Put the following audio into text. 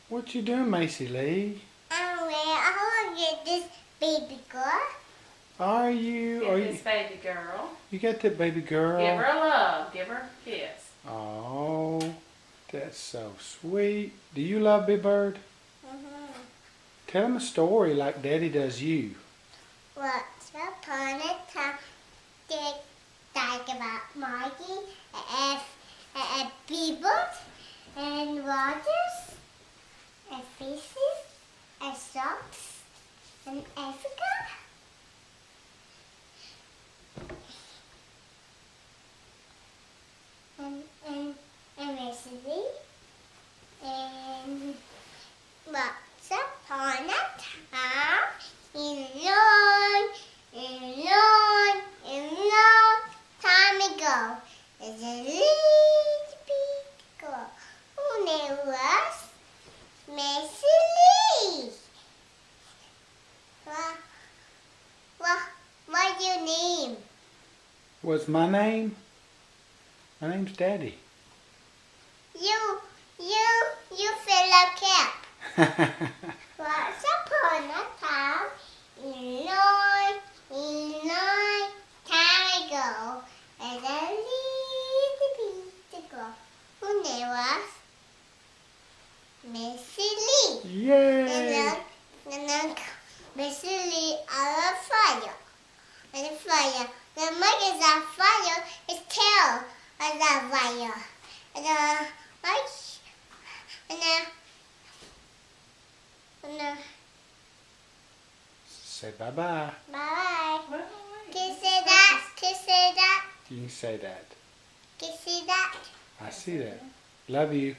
What you doing, Macy Lee? I want to get this baby girl. Are you? Get this baby girl. You got that baby girl? Give her a love. Give her a kiss. Oh, that's so sweet. Do you love Big Bird? Tell him a story like Daddy does you. Once upon a time, they talk about Maggie and people and waters and fishes and socks and Africa. And Macy and once upon a time in long time ago, there's a little big girl whose name was Macy Lee. What's your name? What's my name? My name's Daddy. You fill a cap. Once upon a time, in long time ago, there's a little bitty girl whose name was Macy Lee. Yay! And then Macy Lee on a fire. And the fire, the mug is on fire, his tail is on fire. And Say bye-bye. bye. Well, Can you say that? Can you say that? You can say that. Can you see that? I see that. Love you.